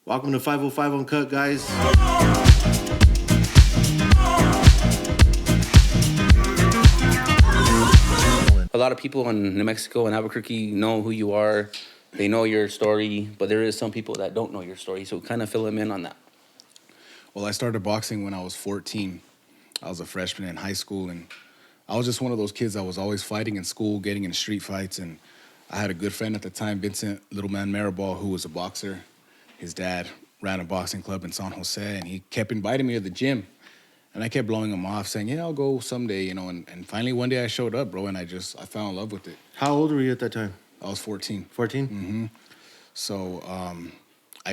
Welcome to 505 Uncut, guys. A lot of people in New Mexico and Albuquerque know who you are. They know your story, but there is some people that don't know your story. So kind of fill them in on that. Well, I started boxing when I was 14. I was a freshman in high school, and I was just one of those kids that was always fighting in school, getting in street fights. And I had a good friend at the time, Vincent Little Man Maribal, who was a boxer. His dad ran a boxing club in San Jose, and he kept inviting me to the gym. And I kept blowing him off, saying, yeah, I'll go someday, And finally, one day I showed up, bro, and I fell in love with it. How old were you at that time? I was 14. 14? Mm-hmm. So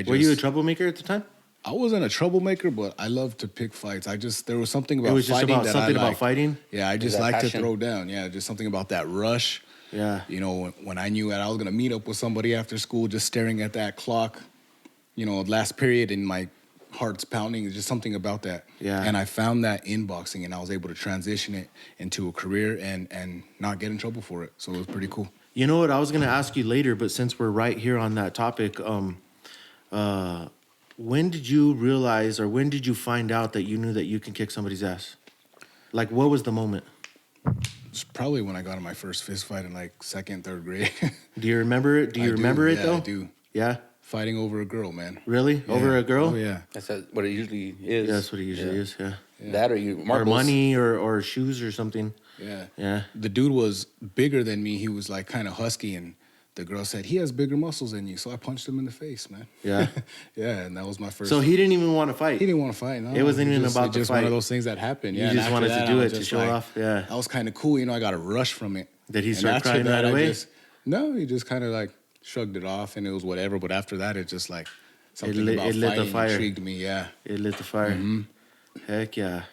Were you a troublemaker at the time? I wasn't a troublemaker, but I loved to pick fights. There was something about It was just fighting about that something I about liked. fighting? Yeah, I just like to passion. throw down. Yeah, just something about that rush. Yeah. When I knew that I was going to meet up with somebody after school, just staring at that clock, last period, and my heart's pounding. It's just something about that. Yeah. And I found that in boxing, and I was able to transition it into a career and not get in trouble for it. So it was pretty cool. You know what? I was going to ask you later, but since we're right here on that topic, when did you realize or when did you find out that you knew that you can kick somebody's ass? Like, what was the moment? It's probably when I got in my first fist fight in like second, third grade. Do you remember it? Do you remember it, though? I do. Yeah? Fighting over a girl, man. Really? Yeah. Over a girl? Oh, yeah. That's what it usually is. Yeah, that's what it usually is, yeah. That or you Or marbles. money or shoes or something. Yeah. Yeah. The dude was bigger than me. He was like kind of husky, and the girl said, he has bigger muscles than you. So I punched him in the face, man. Yeah? Yeah, and that was my first. So he didn't even want to fight? He didn't want to fight, no. It wasn't even about the just fight. one of those things that happened. You Yeah, just and wanted after to that, do I it was to just show off, yeah. That was kind of cool. I got a rush from it. Did he And start after crying that, right away? No, he just kind of like shrugged it off, and it was whatever. But after that, it just like something about it lit the fighting fire. intrigued me, yeah. It lit the fire. Mm-hmm. Heck yeah.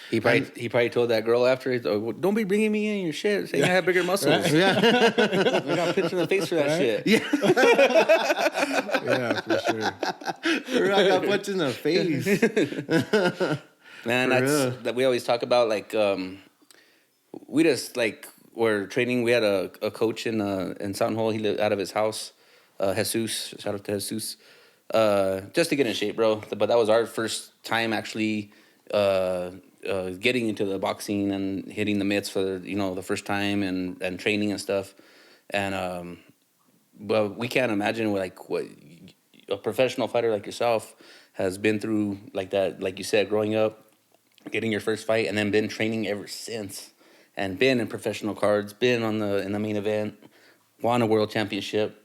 He probably told that girl after, well, don't be bringing me in your shit saying I have bigger muscles. Yeah. I got a picture in the face for that shit. Yeah. Yeah, for sure. I got punched in the face. Man, For that's real. that we always talk about. Like, we just like were training. We had a coach in San Jose. He lived out of his house. Jesus, shout out to Jesus. Just to get in shape, bro. But that was our first time actually getting into the boxing and hitting the mitts for the first time and training and stuff. And but we can't imagine what a professional fighter like yourself has been through, like that, like you said, growing up, getting your first fight, and then been training ever since, and been in professional cards, been in the main event, won a world championship,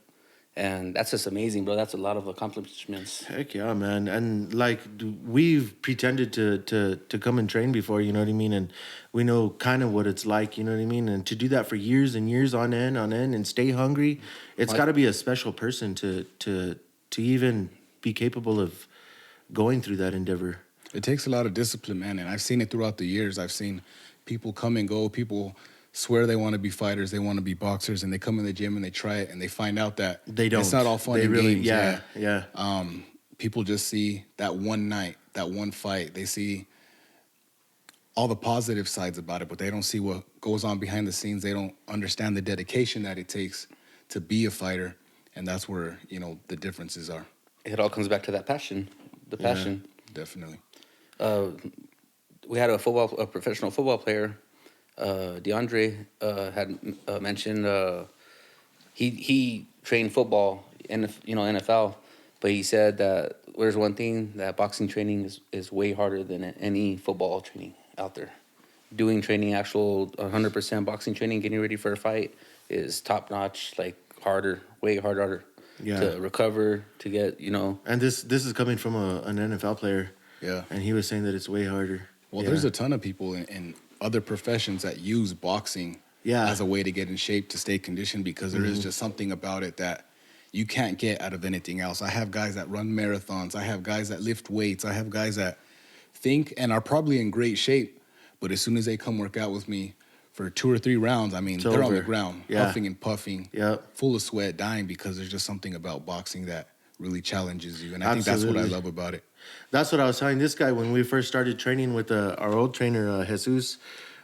and that's just amazing, bro. That's a lot of accomplishments. Heck yeah, man. And like we've pretended to come and train before, you know what I mean? And we know kind of what it's like, you know what I mean? And to do that for years and years on end and stay hungry, it's got to be a special person to even be capable of going through that endeavor. It takes a lot of discipline, man, and I've seen it throughout the years. I've seen people come and go. People swear they want to be fighters, they want to be boxers, and they come in the gym and they try it, and they find out that They don't. It's not all fun They and really, games. yeah. People just see that one night, that one fight. They see all the positive sides about it, but they don't see what goes on behind the scenes. They don't understand the dedication that it takes to be a fighter, and that's where the differences are. It all comes back to that passion, the passion. Definitely. We had a professional football player, DeAndre, had mentioned he trained football in NFL, but he said that there's one thing, that boxing training is way harder than any football training out there. Doing training, actual 100% boxing training, getting ready for a fight is top notch, like harder, way harder to recover, to get And this is coming from an NFL player. Yeah. And he was saying that it's way harder. Well, there's a ton of people in other professions that use boxing as a way to get in shape, to stay conditioned, because there is just something about it that you can't get out of anything else. I have guys that run marathons. I have guys that lift weights. I have guys that think and are probably in great shape, but as soon as they come work out with me for 2 or 3 rounds, I mean, It's they're on over. the ground, Yeah. puffing and puffing, Yep. full of sweat, dying, because there's just something about boxing that really challenges you. And I think that's what I Absolutely. love about it. That's what I was telling this guy when we first started training with our old trainer, Jesus.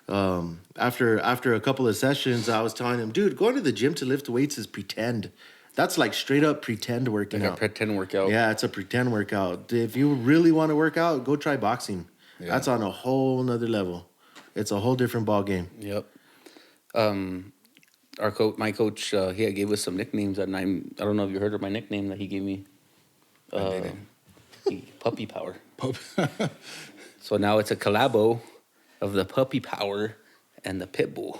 After a couple of sessions, I was telling him, dude, going to the gym to lift weights is pretend. That's like straight up pretend working Like a out. pretend workout. Yeah, it's a pretend workout. If you really want to work out, go try boxing. Yeah. That's on a whole nother level. It's a whole different ball game. Yep. My coach, he had gave us some nicknames, and I don't know if you heard of my nickname that he gave me. Puppy Power. So now it's a collabo of the Puppy Power and the Pitbull.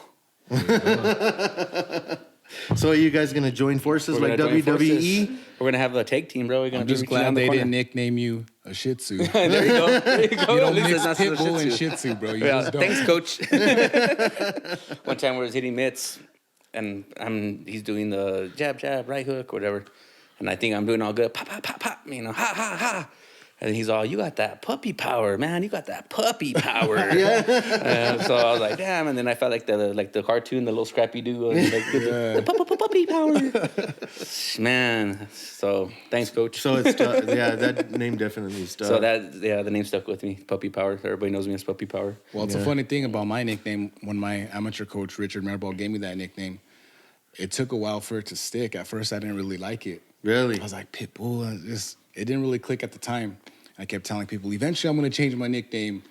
So are you guys gonna join forces We're like gonna join WWE? forces. We're gonna have a tag team, bro. We're gonna I'm just glad they didn't nickname you a Shih Tzu. You There you go. There you go. At don't least mix it's not so Pitbull and Shih Shih Tzu, bro. You Yeah, just don't. thanks, coach. One time we was hitting mitts, and he's doing the jab, right hook, whatever. And I think I'm doing all good. Pop, pop, pop, pop. You know, ha, ha, ha. And he's all, you got that puppy power, man. You got that puppy power. So I was like, damn. And then I felt like the cartoon, the little Scrappy Doo, the puppy power. Man. So thanks, coach. So it's that name definitely stuck. So the name stuck with me, Puppy Power. Everybody knows me as Puppy Power. Well, it's a funny thing about my nickname. When my amateur coach, Richard Maribel, gave me that nickname, it took a while for it to stick. At first, I didn't really like it. Really? I was like, Pitbull. It didn't really click at the time. I kept telling people, eventually I'm going to change my nickname.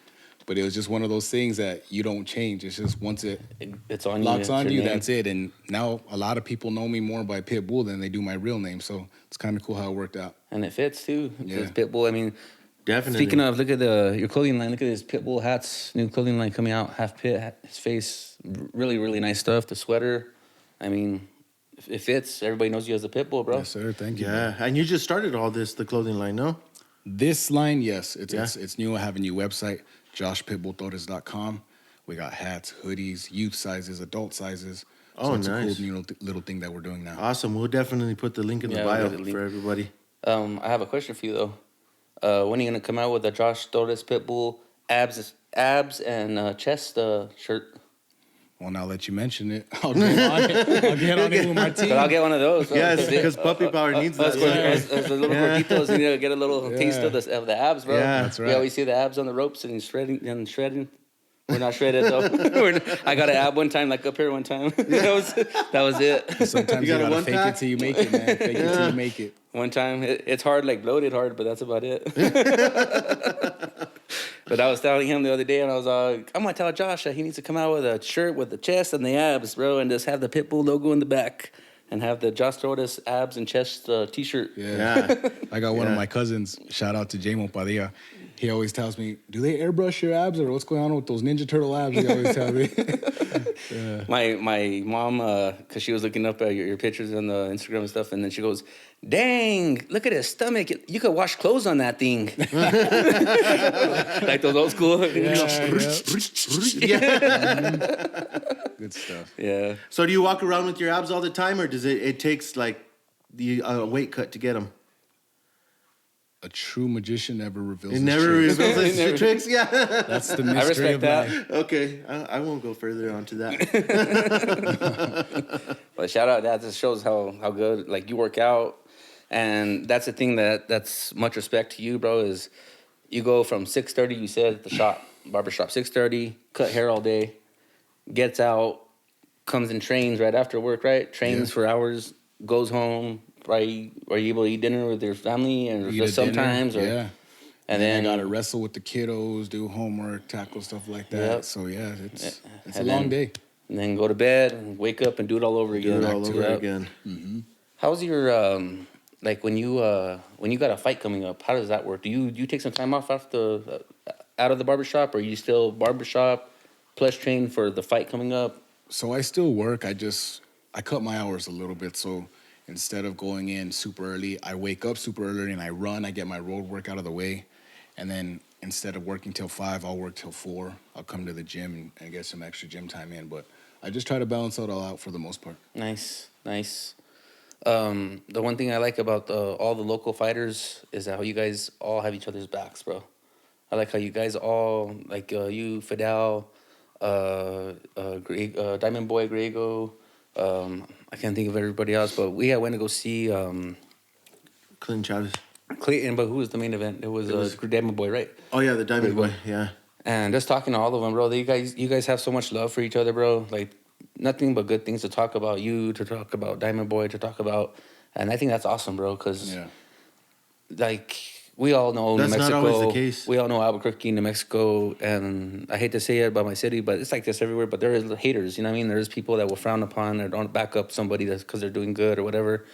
But it was just one of those things that you don't change. It's just once It's on locks you. on you, Name. that's it. And now a lot of people know me more by Pitbull than they do my real name. So it's kind of cool how it worked out. And it fits too. Yeah. It's Pitbull. I mean, Definitely. speaking of, look at your clothing line. Look at his Pitbull hats. New clothing line coming out. Half pit, his face. Really, really nice stuff. The sweater. I mean, it fits. Everybody knows you as a Pitbull, bro. Yes, sir. Thank you. Yeah, and you just started all the clothing line, no? This line, yes. It's Yeah. it's new. I have a new website, joshpitbulltorres.com. We got hats, hoodies, youth sizes, adult sizes. Oh, it's nice. a cool little thing that we're doing now. Awesome. We'll definitely put the link in the Yeah, bio we'll get the link. for everybody. I have a question for you though. When are you gonna come out with a Josh Torres Pitbull abs and chest shirt? Well, now that you mention it, I'll get on it. I'll get on it with my team. But I'll get one of those. Yes, because Puppy Power needs that. As the little gorditos, you know, get a little taste of the abs, bro. Yeah. That's We right. always see the abs on the ropes and shredding. We're not shredded though. I got an ab one time, like up here one time. that was it. Sometimes You you got a gotta one fake pack? it till you make it, man. Fake it till you make it. One time, it's hard, like bloated hard, but that's about it. But I was telling him the other day, and I was like, I'm gonna tell Josh that he needs to come out with a shirt with the chest and the abs, bro, and just have the Pitbull logo in the back, and have the Josh Torres abs and chest T-shirt. Yeah. Yeah. I got one of my cousins, shout out to Jamo Padilla. He always tells me, do they airbrush your abs or what's going on with those Ninja Turtle abs? He always tells me. Yeah. My mom, because she was looking up at your pictures on the Instagram and stuff, and then she goes, dang, look at his stomach. You could wash clothes on that thing. Like those old school. Good stuff. Yeah. So do you walk around with your abs all the time, or does it takes like the weight cut to get them? A true magician never reveals It his never tricks. reveals its Never. tricks. Yeah. That's the I mystery respect of that. life. Okay, I won't go further onto that. But shout out, that just shows how good like you work out, and that's the thing that's much respect to you, bro. Is you go from 6:30, you said at the shop, barbershop, 6:30, cut hair all day, gets out, comes and trains right after work, right? Trains Yeah. for hours, goes home. Right? Are you able to eat dinner with your family, and Eat a just sometimes, dinner, or yeah. and then then I gotta wrestle with the kiddos, do homework, tackle stuff like that. Yep. So yeah, it's a And long then- day. and then go to bed and wake up and do it all over Do again. it all over Yep. again. How's your like when you got a fight coming up? How does that work? Do you take some time off after out of the barbershop, or are you still barbershop plus train for the fight coming up? So I still work. I cut my hours a little bit. So instead of going in super early, I wake up super early and I run. I get my road work out of the way, and then instead of working till 5, I'll work till 4. I'll come to the gym and get some extra gym time in. But I just try to balance it all out for the most part. Nice. The one thing I like about all the local fighters is how you guys all have each other's backs, bro. I like how you guys all, like you, Fidel, Diamond Boy, Grego. I can't think of everybody else, but we went to go see Clinton Chavez. Clayton. But who was the main event? It was Diamond Boy, right? Oh yeah, the Diamond Big Boy. Yeah. And just talking to all of them, bro. You guys have so much love for each other, bro. Like nothing but good things to talk about. You to talk about Diamond Boy, to talk about And I think that's awesome, bro, because, Yeah. like, we all know That's New not Mexico. always the case. We all know Albuquerque, New Mexico, and I hate to say it about my city, but it's like this everywhere. But there is haters, you know what I mean? There's people that will frown upon or don't back up somebody that's because they're doing good or whatever.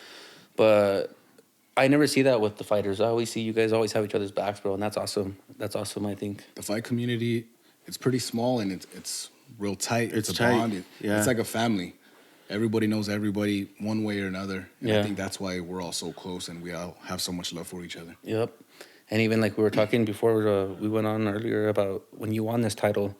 But I never see that with the fighters. I always see you guys always have each other's backs, bro, and that's awesome. That's awesome, I think. The fight community, it's pretty small and it's real tight. It's a tight. bond. Yeah. It's like a family. Everybody knows everybody one way or another. And Yeah. I think that's why we're all so close and we all have so much love for each other. Yep. And even like we were talking before we went on earlier about when you won this title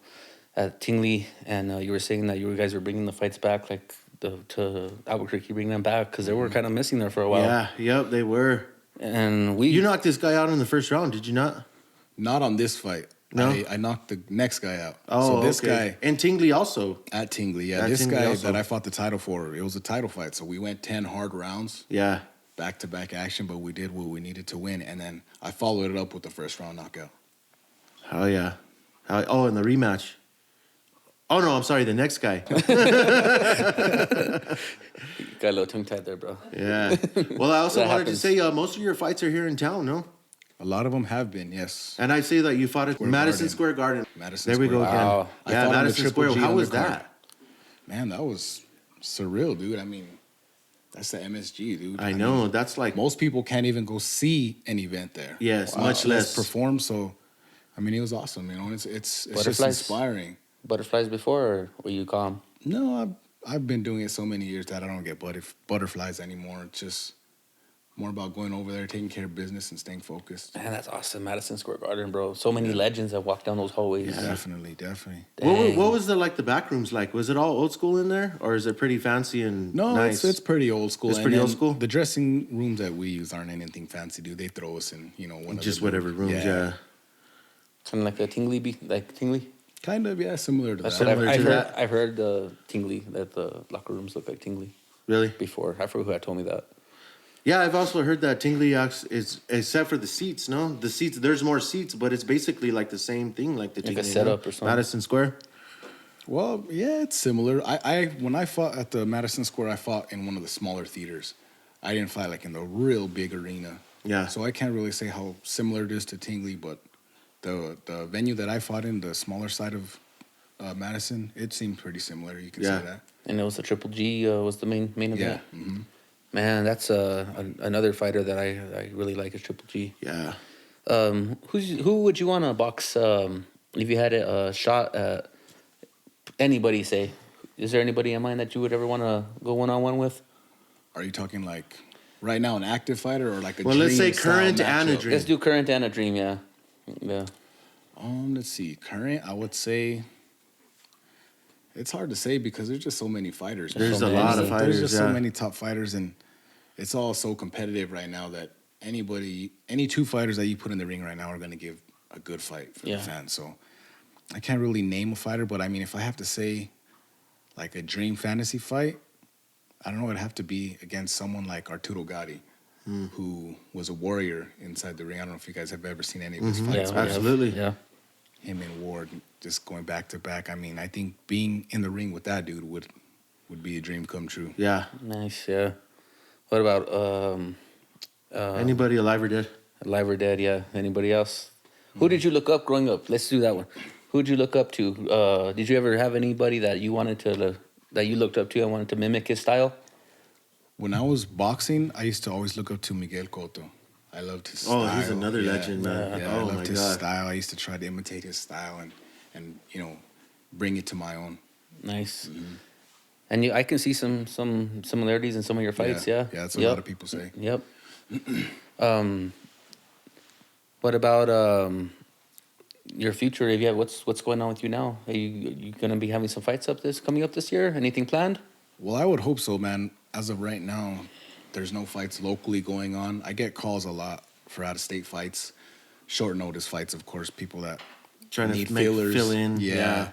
at Tingley, and you were saying that you guys were bringing the fights back, like to Albuquerque, bringing them back because they were kind of missing there for a while. Yeah, yep, they were. And You knocked this guy out in the first round, did you not? Not on this fight. No? I knocked the next guy out. Oh, so this okay. guy And Tingley also. at Tingley, yeah, At this Tingley guy also. that I fought the title for, it was a title fight. So we went 10 hard rounds, Yeah. back-to-back action, but we did what we needed to win. And then I followed it up with the first round knockout. Oh yeah. Oh, and the rematch. Oh no, I'm sorry, the next guy. You got a little tongue-tied there, bro. Yeah. Well, I also That wanted happens. to say most of your fights are here in town, no? A lot of them have been, yes. And I say that you fought at Square Madison Garden. Square Garden. Madison There we Square go again. Wow. I Yeah, fought on the Madison Triple Square. G How was undercard. that? Man, that was surreal, dude. I mean, that's the MSG, dude. I know. mean, That's like most people can't even go see an event there. Yes, much less. perform. So, I mean, it was awesome. You know, it's just Butterflies? inspiring. Butterflies before, or were you calm? No, I've been doing it so many years that I don't get butterflies anymore. It's just more about going over there, taking care of business, and staying focused. Man, that's awesome. Madison Square Garden, bro. So many legends that walk down those hallways. Definitely. Dang. what was the back rooms like? Was it all old school in there, or is it pretty fancy and No, nice? it's pretty old school. It's And pretty old then school? The dressing rooms that we use aren't anything fancy, dude. They throw us in, one of just the whatever rooms. Yeah. Kind of like a Tingley, like Tingley. Kind of, yeah, similar to That's that. what Similar I've to heard. that. I've heard Tingley, that the locker rooms look like Tingley Really? before. I forgot who had told me that. Yeah, I've also heard that Tingley is except for the seats. No, the seats. There's more seats, but it's basically like the same thing, like the Like a Tingley, setup or something. Madison Square. Well, yeah, it's similar. When I fought at the Madison Square, I fought in one of the smaller theaters. I didn't fight like in the real big arena. Yeah. So I can't really say how similar it is to Tingley, but the venue that I fought in, the smaller side of Madison, it seemed pretty similar. You can Yeah. say that. And it was the Triple G was the main event. Yeah. Mm-hmm. Man, that's another fighter that I really like is Triple G. Yeah. Who would you want to box if you had a shot at anybody? Say, is there anybody in mind that you would ever want to go 1-on-1 with? Are you talking like right now an active fighter or like a Well, let's say dream style current and a matchup? dream. Let's do current and a dream. Yeah, yeah. Let's see. Current, I would say it's hard to say because there's just so many fighters. There's so a lot many. of fighters. There's just so yeah. many top fighters, and it's all so competitive right now that any two fighters that you put in the ring right now are going to give a good fight for Yeah. the fans. So I can't really name a fighter, but I mean, if I have to say like a dream fantasy fight, I don't know, it'd have to be against someone like Arturo Gatti, who was a warrior inside the ring. I don't know if you guys have ever seen any of his Mm-hmm. fights. Yeah, but absolutely. Yeah. him and Ward just going back to back. I mean, I think being in the ring with that dude would be a dream come true. Yeah. Nice. Yeah. What about Anybody alive or dead? Alive or Dead? Yeah. Anybody else? Who did you look up growing up? Let's do that one. Who did you look up to? Did you ever have anybody that you wanted to that you looked up to and wanted to mimic his style? When I was boxing, I used to always look up to Miguel Cotto. I loved his style. Oh, he's another legend, man. Yeah, I Oh, loved my his God. style. I used to try to imitate his style and bring it to my own. Nice. And I can see some similarities in some of your fights. Yeah. Yeah, that's what a lot of people say. Yep. What about your future? If you have, what's going on with you now? Are you gonna be having some fights coming up this year? Anything planned? Well, I would hope so, man. As of right now, there's no fights locally going on. I get calls a lot for out-of-state fights, short notice fights, of course, people that Trying need to fillers. fill in. Yeah.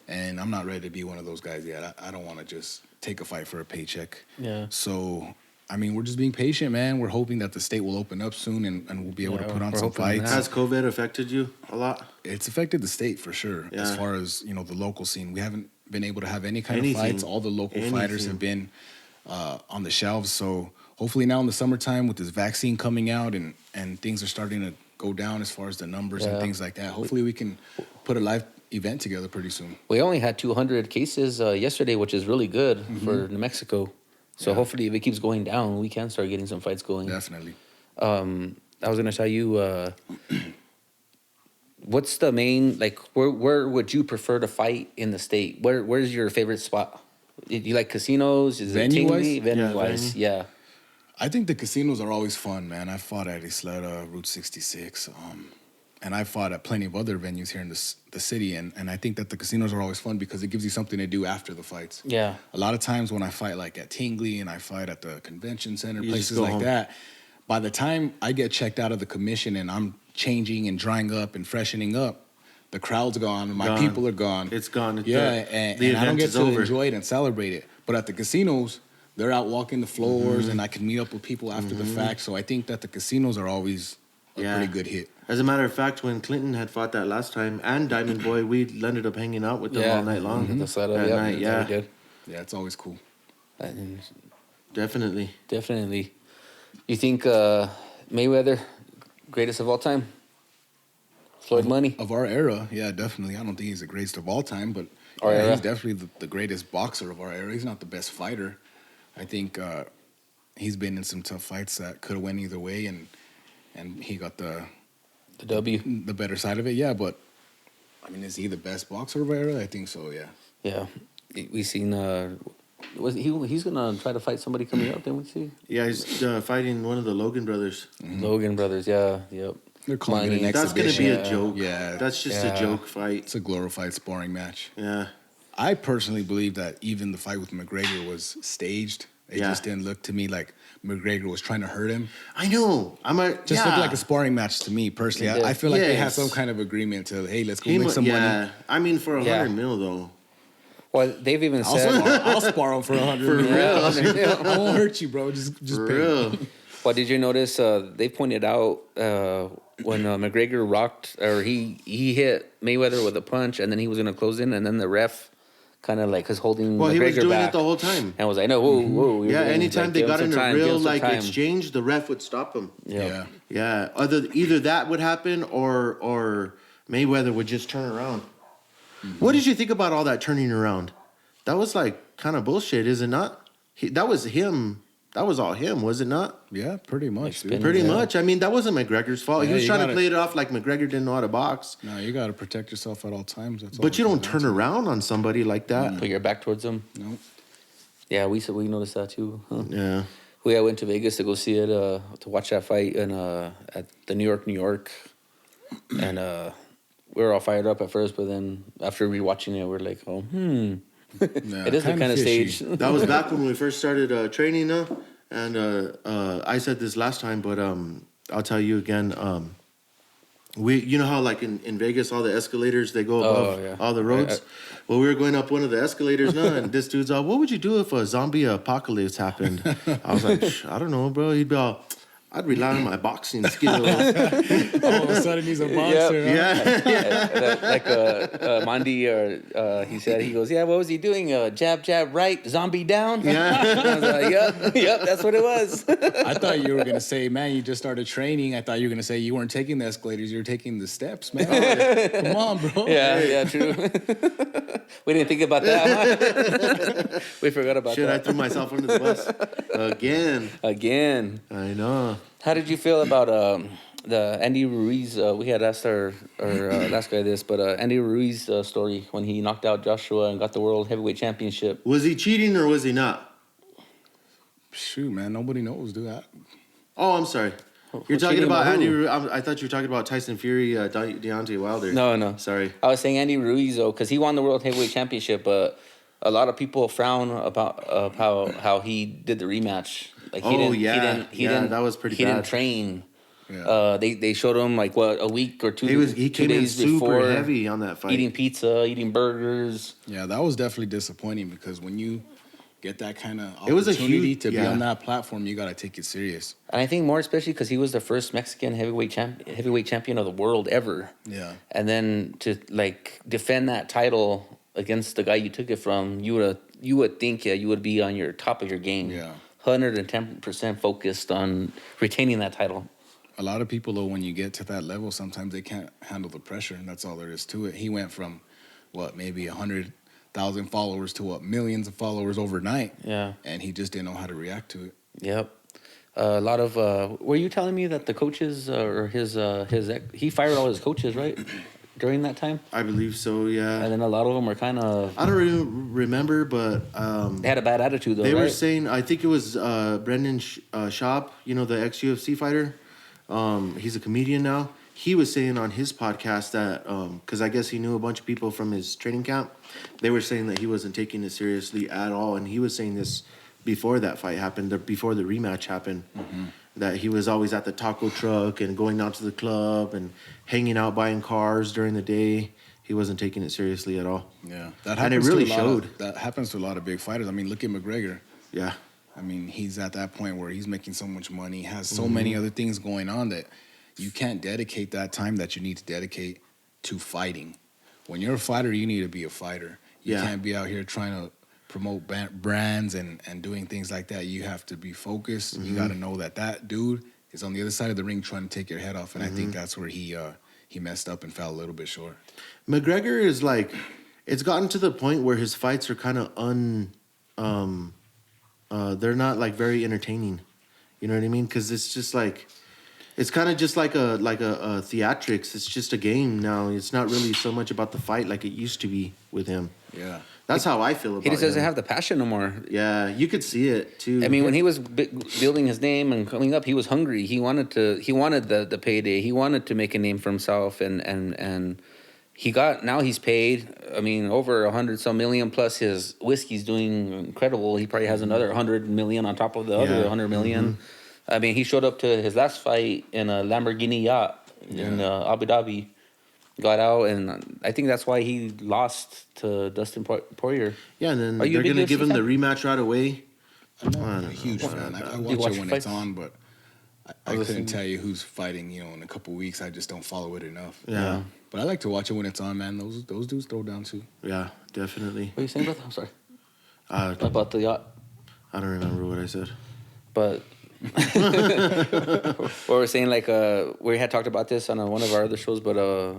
And I'm not ready to be one of those guys yet. I don't want to just take a fight for a paycheck. Yeah. So, I mean, we're just being patient, man. We're hoping that the state will open up soon and we'll be able to Yeah, put on we're some hoping fights. that. Has COVID affected you a lot? It's affected the state for sure. Yeah. As far as, the local scene, we haven't been able to have any kind Anything. of fights. All the local fighters have been on the shelves. So hopefully now in the summertime with this vaccine coming out and things are starting to go down as far as the numbers and things like that. Hopefully we can put a live event together pretty soon. We only had 200 cases yesterday, which is really good for New Mexico. So hopefully if it keeps going down, we can start getting some fights going. Definitely. I was going to tell you, what's the main, like, where would you prefer to fight in the state? Where's your favorite spot? Do you like casinos? Is it Venue-wise? Venue-wise, yeah. I think the casinos are always fun, man. I fought at Isleta, Route 66, and I fought at plenty of other venues here in the city. And I think that the casinos are always fun because it gives you something to do after the fights. Yeah. A lot of times when I fight like at Tingley and I fight at the convention center, You places just go like home. that, by the time I get checked out of the commission and I'm changing and drying up and freshening up, the crowd's gone, my Gone. people are gone. It's gone. And the I don't event get is to over. enjoy it and celebrate it. But at the casinos, they're out walking the floors and I can meet up with people after the fact. So I think that the casinos are always a pretty good hit. As a matter of fact, when Clinton had fought that last time and Diamond Boy, we ended up hanging out with them all night long. The setup, That yeah. night, yeah. We did. Yeah, it's always cool. Definitely. Definitely. You think Mayweather, greatest of all time? Floyd Money? Of our era, yeah, definitely. I don't think he's the greatest of all time, but Our era? he's definitely the greatest boxer of our era. He's not the best fighter. I think he's been in some tough fights that could have went either way, and he got the W. the better side of it. Yeah, but I mean, is he the best boxer of our era? I think so. Yeah. Yeah. We seen, he's going to try to fight somebody coming up, didn't we see? Yeah, he's fighting one of the Logan brothers. Logan Brothers, yeah, yep. They're calling it an That's going to be a exhibition. joke. Yeah. That's just a joke fight. It's a glorified sparring match. Yeah. I personally believe that even the fight with McGregor was staged. It just didn't look to me like McGregor was trying to hurt him. I know. Looked like a sparring match to me personally. I feel like they had some kind of agreement to, hey, let's go make some money. I mean, for 100 mil though. Well, they've even said... I'll spar him for 100. For real. I won't hurt you, bro. Just For pay. real. Well, did you notice they pointed out when McGregor rocked, or he hit Mayweather with a punch, and then he was going to close in, and then the ref kind of like was holding Well, McGregor he was doing back. it the whole time. And was like, no, whoa. Yeah, anytime they got in a real like time. exchange, the ref would stop him. Yeah. Yeah. Either that would happen or Mayweather would just turn around. What did you think about all that turning around? That was like kind of bullshit, is it not? That was him. That was all him, was it not? Yeah, pretty much, dude. Pretty much. I mean, that wasn't McGregor's fault. Yeah, He was you trying gotta- to play it off like McGregor didn't know how to box. No, you got to protect yourself at all times. That's all But you it don't comes turn down to. around on somebody like that. Put your back towards him. No. Yeah, we noticed that too. Huh? Yeah. I went to Vegas to go see it, to watch that fight and at the New York. And we were all fired up at first, but then after rewatching it, we're like, Yeah, it is the kind of fishy. stage. That was back when we first started training, though. And I said this last time, but I'll tell you again. You know how like in Vegas, all the escalators, they go above all the roads? Well, we were going up one of the escalators now, and this dude's all, what would you do if a zombie apocalypse happened? I was like, I don't know, bro. He'd be all, I'd rely on my boxing skills. All of a sudden, he's a boxer. Huh? Yeah. Like Mondi, he said, he goes, yeah, what was he doing? Jab, jab, right, zombie down? Yeah. I was like, yep, that's what it was. I thought you were going to say, man, you just started training. I thought you were going to say you weren't taking the escalators, you were taking the steps, man. Come on, bro. Yeah, true. We didn't think about that. Huh? We forgot about Shit, I that. threw myself under the bus. Again. I know. How did you feel about the Andy Ruiz? We had asked our last guy this, but Andy Ruiz story when he knocked out Joshua and got the World Heavyweight Championship. Was he cheating or was he not? Shoot, man, nobody knows, dude. Oh, I'm sorry. You're talking cheating about about Andy. who? I thought you were talking about Tyson Fury, Deontay Wilder. No. Sorry. I was saying Andy Ruiz, though, because he won the World Heavyweight Championship, but a lot of people frown about how he did the rematch. Like he didn't. That was pretty He bad. didn't train. Yeah. They showed him like a week or two. He 2 came in days super before, heavy on that fight. eating pizza, eating burgers. Yeah, that was definitely disappointing because when you get that kind of It was a opportunity huge- to be yeah. on that platform, you got to take it serious. And I think more especially because he was the first Mexican heavyweight champion of the world ever. Yeah. And then to like defend that title against the guy you took it from, you would think you would be on your top of your game. Yeah. 110% focused on retaining that title. A lot of people, though, when you get to that level, sometimes they can't handle the pressure, and that's all there is to it. He went from, maybe 100,000 followers to, millions of followers overnight. Yeah. And he just didn't know how to react to it. Yep. A lot of, were you telling me that the coaches or he fired all his coaches, right? During that time? I believe so, yeah. And then a lot of them were kind of... I don't really remember, but... they had a bad attitude, though, They right? were saying, I think it was Brendan Schaub, the ex-UFC fighter. He's a comedian now. He was saying on his podcast that, because I guess he knew a bunch of people from his training camp, they were saying that he wasn't taking it seriously at all. And he was saying this before that fight happened, before the rematch happened, that he was always at the taco truck and going out to the club and hanging out buying cars during the day. He wasn't taking it seriously at all. Yeah. And it really showed. That happens to a lot of big fighters. I mean, look at McGregor. Yeah. I mean, he's at that point where he's making so much money, has so many other things going on that you can't dedicate that time that you need to dedicate to fighting. When you're a fighter, you need to be a fighter. You can't be out here trying to promote brands and doing things like that. You have to be focused. You got to know that dude is on the other side of the ring trying to take your head off. And I think that's where he messed up and fell a little bit short. McGregor is like, it's gotten to the point where his fights are kind of they're not like very entertaining. You know what I mean? Because it's just like, it's kind of just like a theatrics. It's just a game now. It's not really so much about the fight like it used to be with him. Yeah. That's how I feel about He just doesn't him. have the passion no more. Yeah, you could see it too. I mean, when he was building his name and coming up, he was hungry. He wanted the payday. He wanted to make a name for himself, and now he's paid. I mean, over 100-some million plus. His whiskey's doing incredible. He probably has another 100 million on top of the other 100 million. I mean, he showed up to his last fight in a Lamborghini yacht in Abu Dhabi. Got out, and I think that's why he lost to Dustin Poirier. Yeah, and then Are you they're a big going to give UFC him the fan? rematch right away. I'm not a huge fan. I watch watch it when fights? it's on, but I couldn't tell you who's fighting, in a couple weeks. I just don't follow it enough. Yeah. But I like to watch it when it's on, man. Those dudes throw down too. Yeah, definitely. What are you saying, brother? I'm sorry. Uh, About the yacht. I don't remember what I said. But or we're saying like we had talked about this on one of our other shows, but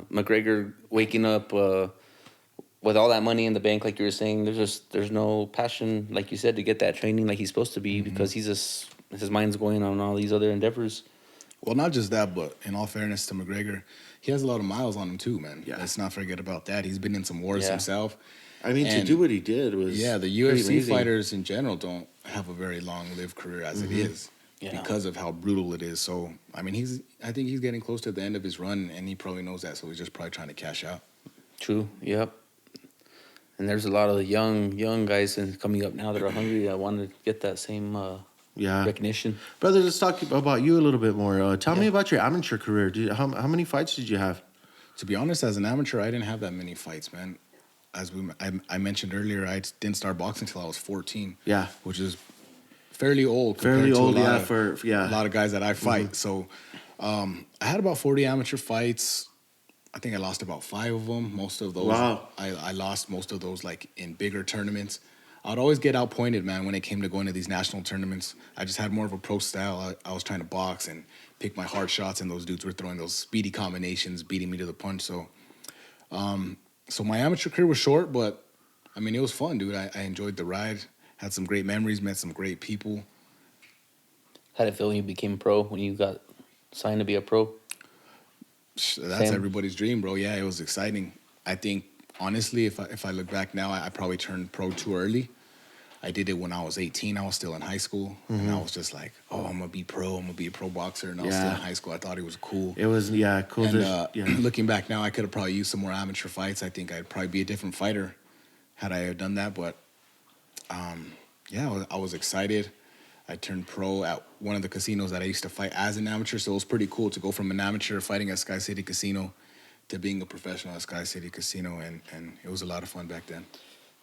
McGregor waking up with all that money in the bank, like you were saying, there's no passion, like you said, to get that training like he's supposed to be because his mind's going on all these other endeavors. Well, not just that, but in all fairness to McGregor, he has a lot of miles on him too, man. Yeah. Let's not forget about that. He's been in some wars himself. I mean, to do what he did was the pretty UFC amazing. fighters in general don't have a very long-lived career as it is. Yeah. Because of how brutal it is. So, I mean, I think he's getting close to the end of his run, and he probably knows that, so he's just probably trying to cash out. True. Yep. And there's a lot of young guys coming up now that are hungry. I want to get that same recognition. Brother, let's talk about you a little bit more. Tell me about your amateur career. How many fights did you have? To be honest, as an amateur, I didn't have that many fights, man. As I mentioned earlier, I didn't start boxing until I was 14. Yeah. Which is fairly old. Fairly old, to yeah. a lot of guys that I fight. So I had about 40 amateur fights. I think I lost about 5 of them. Most of those, wow. I lost most of those like in bigger tournaments. I'd always get outpointed, man, when it came to going to these national tournaments. I just had more of a pro style. I was trying to box and pick my hard shots, and those dudes were throwing those speedy combinations, beating me to the punch. So, so my amateur career was short, but I mean, it was fun, dude. I enjoyed the ride. Had some great memories, met some great people. How did it feel when you became pro, when you got signed to be a pro? That's everybody's dream, bro. Yeah, it was exciting. I think, honestly, if I look back now, I probably turned pro too early. I did it when I was 18. I was still in high school. And I was just like, I'm going to be pro. I'm going to be a pro boxer. And I was still in high school. I thought it was cool. It was, cool. And looking back now, I could have probably used some more amateur fights. I think I'd probably be a different fighter had I done that. But, I was excited. I turned pro at one of the casinos that I used to fight as an amateur. So it was pretty cool to go from an amateur fighting at Sky City Casino to being a professional at Sky City Casino. And it was a lot of fun back then.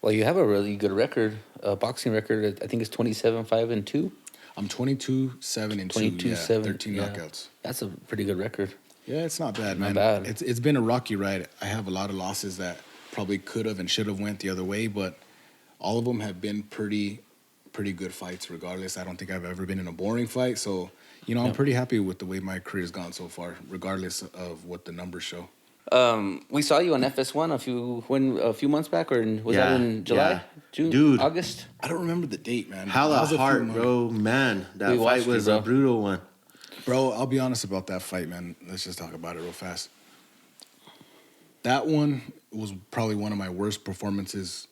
Well, you have a really good record, boxing record. I think it's 27-5-2. I'm 22-7-2. 22-7. 13 knockouts. That's a pretty good record. Yeah, it's not bad, man. Not bad. It's been a rocky ride. I have a lot of losses that probably could have and should have went the other way, but all of them have been pretty pretty good fights regardless. I don't think I've ever been in a boring fight. So, you know, I'm pretty happy with the way my career's gone so far, regardless of what the numbers show. We saw you on FS1 a few months back, or was that in July, June, Dude. August? I don't remember the date, man. Hella That was a few heart, months. bro. Man, that We fight watched was you, a bro. brutal one. Bro, I'll be honest about that fight, man. Let's just talk about it real fast. That one was probably one of my worst performances,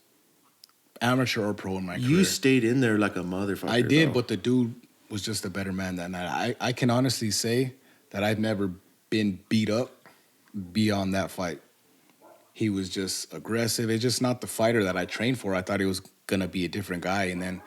amateur or pro, in my career. You stayed in there like a motherfucker. I did, though. but the dude was just a better man that night. I can honestly say that I've never been beat up beyond that fight. He was just aggressive. It's just not the fighter that I trained for. I thought he was going to be a different guy. And then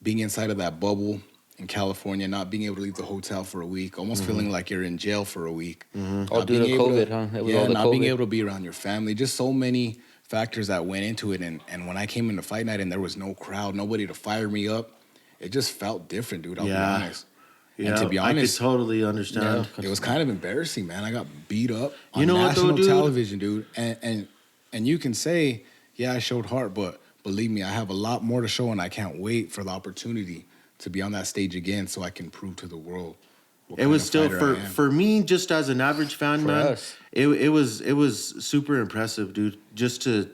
being inside of that bubble in California, not being able to leave the hotel for a week, almost feeling like you're in jail for a week. All due to COVID, huh? It was all the not being COVID. able to be around your family. Just so many factors that went into it. And when I came into fight night and there was no crowd, nobody to fire me up, it just felt different, dude. I'll be honest. Yeah, And to be honest, I could totally understand. it was kind of embarrassing, man. I got beat up on You know what, though, national dude? television, dude. And you can say, yeah, I showed heart, but believe me, I have a lot more to show, and I can't wait for the opportunity to be on that stage again so I can prove to the world what It kind was of still fighter I am. for me, just as an average fan, For man. us. It was super impressive, dude. Just to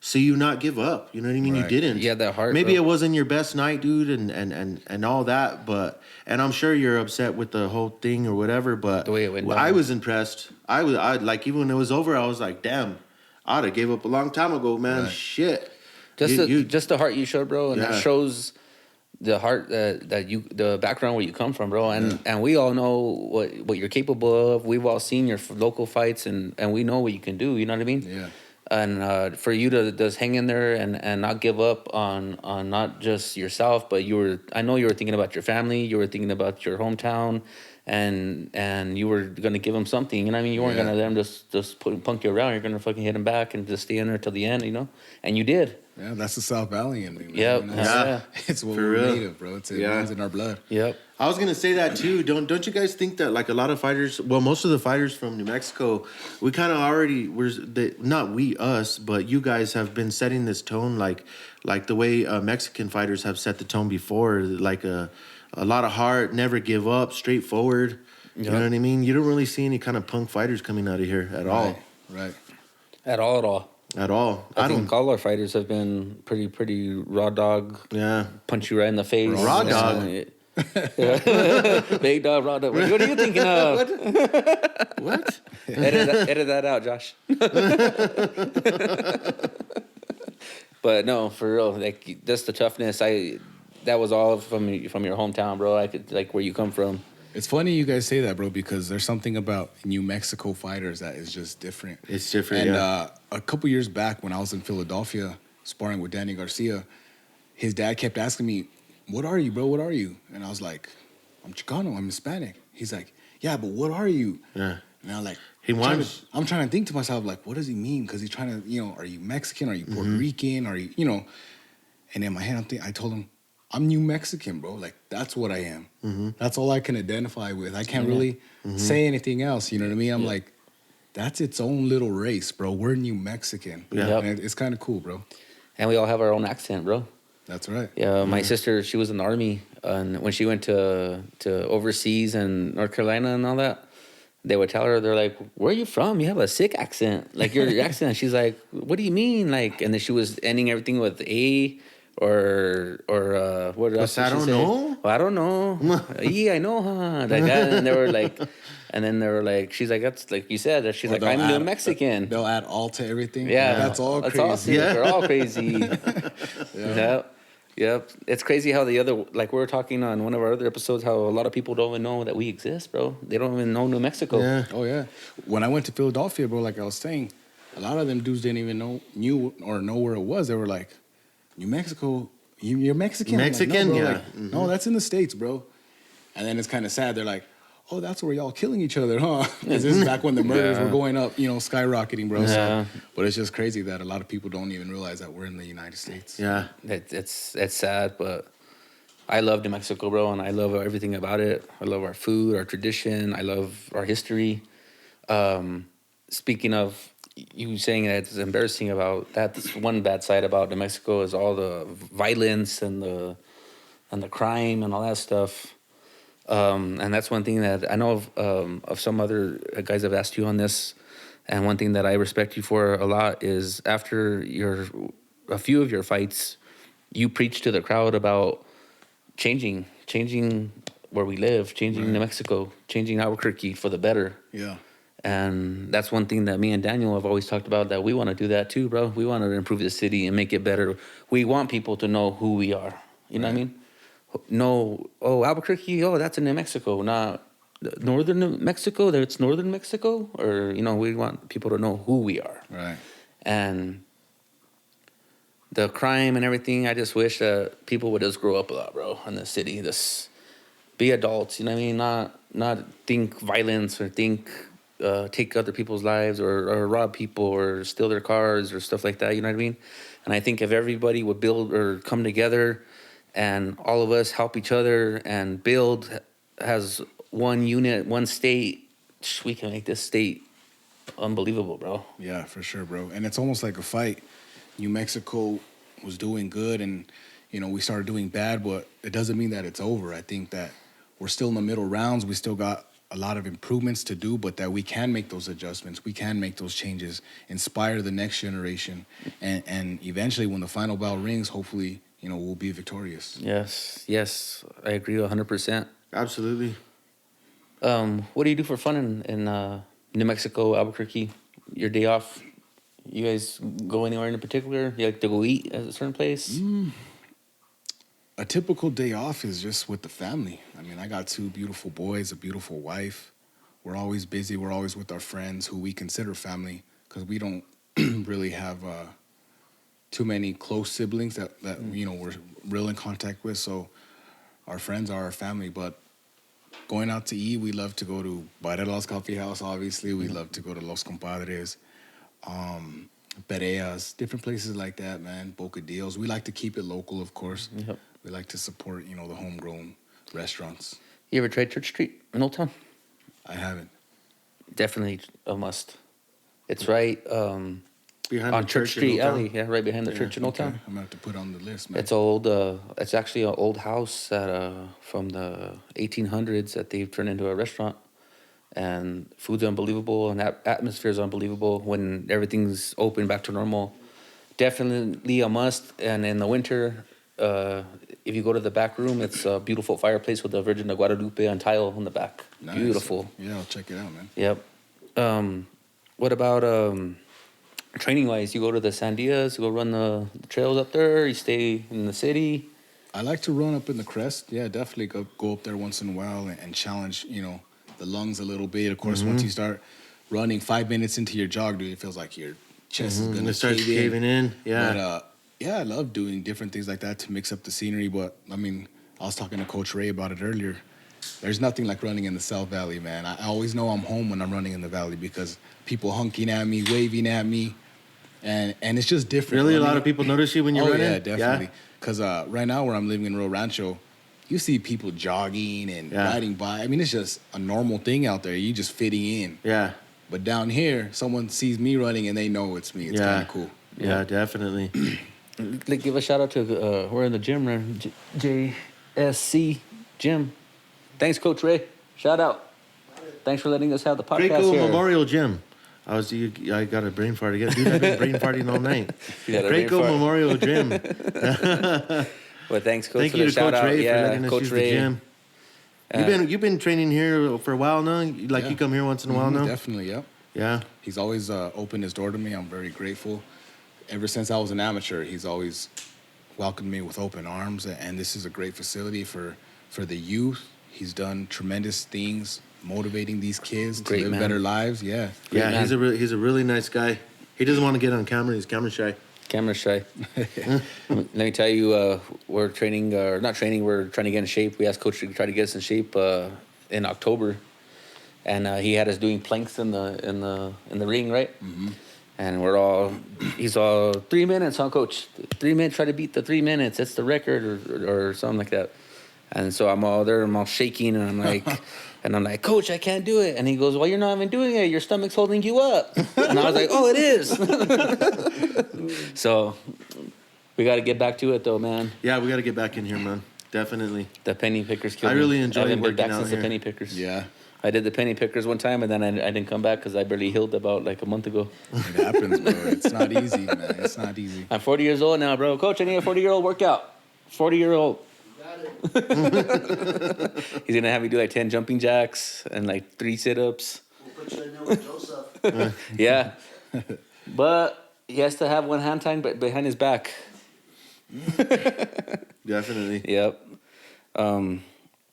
see you not give up. You know what I mean? Right. You didn't. You had that heart, Maybe bro. it wasn't your best night, dude, and all that, but I'm sure you're upset with the whole thing or whatever. But The way it went down. I was impressed. I like, even when it was over, I was like, damn, I'd have gave up a long time ago, man. Right. Shit. Just the heart you showed, bro, and Yeah. that shows the heart that you, the background where you come from, bro, and we all know what you're capable of. We've all seen your local fights, and we know what you can do. You know what I mean? Yeah. And for you to just hang in there and not give up on not just yourself, but I know you were thinking about your family, you were thinking about your hometown, and you were gonna give them something. You know what I mean? You weren't Yeah. gonna let them just punk you around. You're gonna fucking hit them back and just stay in there till the end. You know, and you did. Yeah, that's the South Valley in me, man. Yep. You know, Yeah. It's what For we're real. made of, bro. It Yeah. runs in our blood. Yep. I was gonna say that too. Don't you guys think that like a lot of fighters, well, most of the fighters from New Mexico, we kind of already not we us, but you guys have been setting this tone like the way Mexican fighters have set the tone before, like a lot of heart, never give up, straightforward. You know what I mean? You don't really see any kind of punk fighters coming out of here at all. Right. At all. At all. I think all our fighters have been pretty raw dog. Yeah. Punch you right in the face. Raw dog? Big dog, raw dog. What are you thinking of? What? Edit that out, Josh. But no, for real, like just the toughness. That was all from your hometown, bro. I could like where you come from. It's funny you guys say that, bro, because there's something about New Mexico fighters that is just different. It's different, And yeah. a couple years back when I was in Philadelphia sparring with Danny Garcia, his dad kept asking me, "What are you, bro? What are you?" And I was like, "I'm Chicano. I'm Hispanic." He's like, "Yeah, but what are you?" Yeah. And I'm like, I'm trying to think to myself, like, what does he mean? Because he's trying to, are you Mexican? Are you Puerto Rican? Are you, And in my head, I told him, I'm New Mexican, bro. Like, that's what I am. That's all I can identify with. I can't really say anything else. You know what I mean? I'm like, that's its own little race, bro. We're New Mexican. Yeah. Yep. And it's kind of cool, bro. And we all have our own accent, bro. That's right. Yeah, my sister, she was in the Army, and when she went to overseas and North Carolina and all that, they would tell her, they're like, "Where are you from? You have a sick accent, like your accent." She's like, "What do you mean?" Like, and then she was ending everything with a or what else? I did she don't say? know. Well, I don't know. Yeah, I know, huh? Like, and they were like, and then they were like, she's like, that's like you said. That she's Or like, they'll I'm New add- Mexican. They'll add all to everything. Yeah, That's all That's crazy. all sick. Yeah. They're all crazy. Yep. It's crazy how the other, like we were talking on one of our other episodes, how a lot of people don't even know that we exist, bro. They don't even know New Mexico. Yeah. Oh, yeah. When I went to Philadelphia, bro, like I was saying, a lot of them dudes didn't even know where it was. They were like, New Mexico, you're Mexican? I'm like, Mexican? no, bro. Yeah. Like, no, that's in the States, bro. And then it's kind of sad. They're like, oh, that's where y'all killing each other, huh? Because this is back when the murders were going up, skyrocketing, bro. Yeah. So, but it's just crazy that a lot of people don't even realize that we're in the United States. Yeah. It's sad, but I love New Mexico, bro, and I love everything about it. I love our food, our tradition. I love our history. Speaking of you saying that it's embarrassing about that's one bad side about New Mexico is all the violence and the crime and all that stuff. And that's one thing that I know of some other guys have asked you on this. And one thing that I respect you for a lot is after a few of your fights, you preach to the crowd about changing where we live, changing New Mexico, changing Albuquerque for the better. Yeah. And that's one thing that me and Daniel have always talked about, that we want to do that too, bro. We want to improve the city and make it better. We want people to know who we are. You know what I mean? No, Albuquerque, that's in New Mexico, not northern New Mexico, that's northern Mexico. Or, we want people to know who we are. Right. And the crime and everything, I just wish that people would just grow up a lot, bro, in the city. Just be adults, you know what I mean? Not think violence or think take other people's lives or rob people or steal their cars or stuff like that, you know what I mean? And I think if everybody would build or come together and all of us help each other and build as one unit, one state, we can make this state unbelievable, bro. Yeah, for sure, bro. And it's almost like a fight. New Mexico was doing good and, we started doing bad, but it doesn't mean that it's over. I think that we're still in the middle rounds. We still got a lot of improvements to do, but that we can make those adjustments. We can make those changes, inspire the next generation. And eventually when the final bell rings, hopefully, we'll be victorious. Yes. I agree 100%. Absolutely. What do you do for fun in New Mexico, Albuquerque? Your day off? You guys go anywhere in particular? You like to go eat at a certain place? A typical day off is just with the family. I mean, I got 2 beautiful boys, a beautiful wife. We're always busy. We're always with our friends who we consider family because we don't really have too many close siblings that we're real in contact with. So our friends are our family. But going out to eat, we love to go to Barrelo's Coffee House, obviously. We love to go to Los Compadres, Pereas, different places like that, man. Bocadillos. We like to keep it local, of course. Yep. We like to support, the homegrown restaurants. You ever tried Church Street in Old Town? I haven't. Definitely a must. It's right Behind on the Church Street alley. Yeah, right behind the church in Old Town. I'm going to have to put on the list, man. It's old. It's actually an old house from the 1800s that they've turned into a restaurant. And food's unbelievable, and that atmosphere is unbelievable when everything's open back to normal. Definitely a must. And in the winter, if you go to the back room, it's a beautiful fireplace with the Virgin of Guadalupe on tile in the back. Nice. Beautiful. Yeah, I'll check it out, man. Yep. What about training-wise? You go to the Sandias, you go run the trails up there, you stay in the city? I like to run up in the crest. Yeah, definitely go up there once in a while and challenge, the lungs a little bit. Of course, once you start running 5 minutes into your jog, dude, it feels like your chest is going to start caving in. Yeah. But, I love doing different things like that to mix up the scenery. But, I mean, I was talking to Coach Ray about it earlier. There's nothing like running in the South Valley, man. I always know I'm home when I'm running in the Valley because people honking at me, waving at me, and it's just different. Really? A lot of people notice you when you're running? Yeah, definitely. Because right now where I'm living in Rio Rancho, you see people jogging and riding by. I mean, it's just a normal thing out there. You just fitting in. Yeah. But down here, someone sees me running and they know it's me. It's kind of cool. Yeah, definitely. Give a shout out to we're in the gym, right? JSC Gym. Thanks, Coach Ray. Shout out. Thanks for letting us have the podcast Crego here. Memorial Gym. I got a brain fart again. Dude, I've been brain farting all night. Crego Memorial Gym. Well, thanks, Coach. Thank you to shout Coach out. Ray for letting us Coach use Ray. the gym. You've been training here for a while now. You come here once in a while now. Definitely, yep. Yeah. He's always opened his door to me. I'm very grateful. Ever since I was an amateur, he's always welcomed me with open arms. And this is a great facility for the youth. He's done tremendous things, motivating these kids to live better lives. Yeah. Yeah, he's a really nice guy. He doesn't want to get on camera. He's camera shy. Camera shy. Let me tell you, we're training, not training. We're trying to get in shape. We asked Coach to try to get us in shape in October, and he had us doing planks in the ring, right? Mm-hmm. And he's all 3 minutes, huh, Coach? 3 minutes. Try to beat the 3 minutes. That's the record, or something like that. And so I'm all there. I'm all shaking, and I'm like, Coach, I can't do it. And he goes, well, you're not even doing it. Your stomach's holding you up. And I was like, oh, it is. So we got to get back to it, though, man. Yeah, we got to get back in here, man. Definitely. The penny pickers killed I me. really enjoy I haven't been working back out since here. the penny pickers. Yeah, I did the penny pickers one time, and then I didn't come back because I barely healed about like a month ago. it happens, bro. It's not easy, man. It's not easy. I'm 40 years old now, bro. Coach, I need a 40-year-old workout. 40-year-old. Got it. He's gonna have me do like 10 jumping jacks and like 3 sit-ups. We'll put you in there with Joseph. Yeah, but he has to have one hand tied behind his back. Definitely. Yep.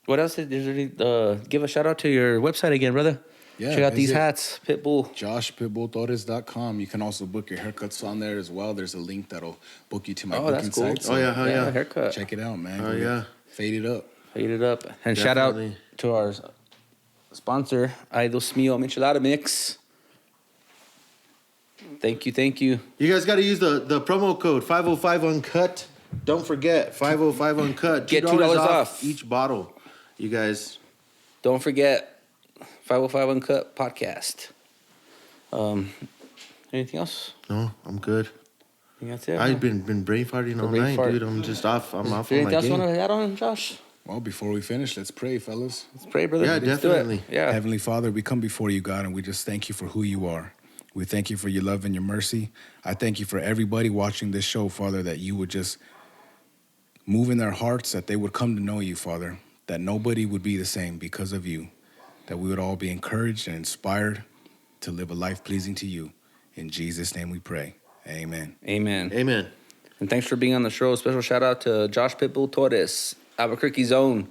What else? Give a shout out to your website again, brother. Yeah, Check out these visit hats, Pitbull. JoshPitbullTorres.com. You can also book your haircuts on there as well. There's a link that'll book you to my Oh, booking that's cool. site. Oh, yeah, hell yeah. Haircut. Check it out, man. Oh, yeah. Fade it up. Fade it up. And shout out Definitely. to our sponsor, Ay Dos Mio Michelada Mix. Thank you. You guys got to use the promo code 505uncut. Don't forget 505uncut. Get $2 off. each bottle. You guys. Don't forget 505 Uncut Podcast. Anything else? No, I'm good. I think that's it. I've been brainfarting all brain night, fart. dude. I'm just off. I'm off on Anything my else you game. want to add on, Josh? Well, before we finish, let's pray, fellas. Let's pray, brother. Yeah, Let's do it. definitely. Yeah. Heavenly Father, we come before you, God, and we just thank you for who you are. We thank you for your love and your mercy. I thank you for everybody watching this show, Father, that you would just move in their hearts, that they would come to know you, Father, that nobody would be the same because of you, that we would all be encouraged and inspired to live a life pleasing to you. In Jesus' name we pray. Amen. Amen. Amen. And thanks for being on the show. Special shout out to Josh Pitbull Torres, Albuquerque Zone.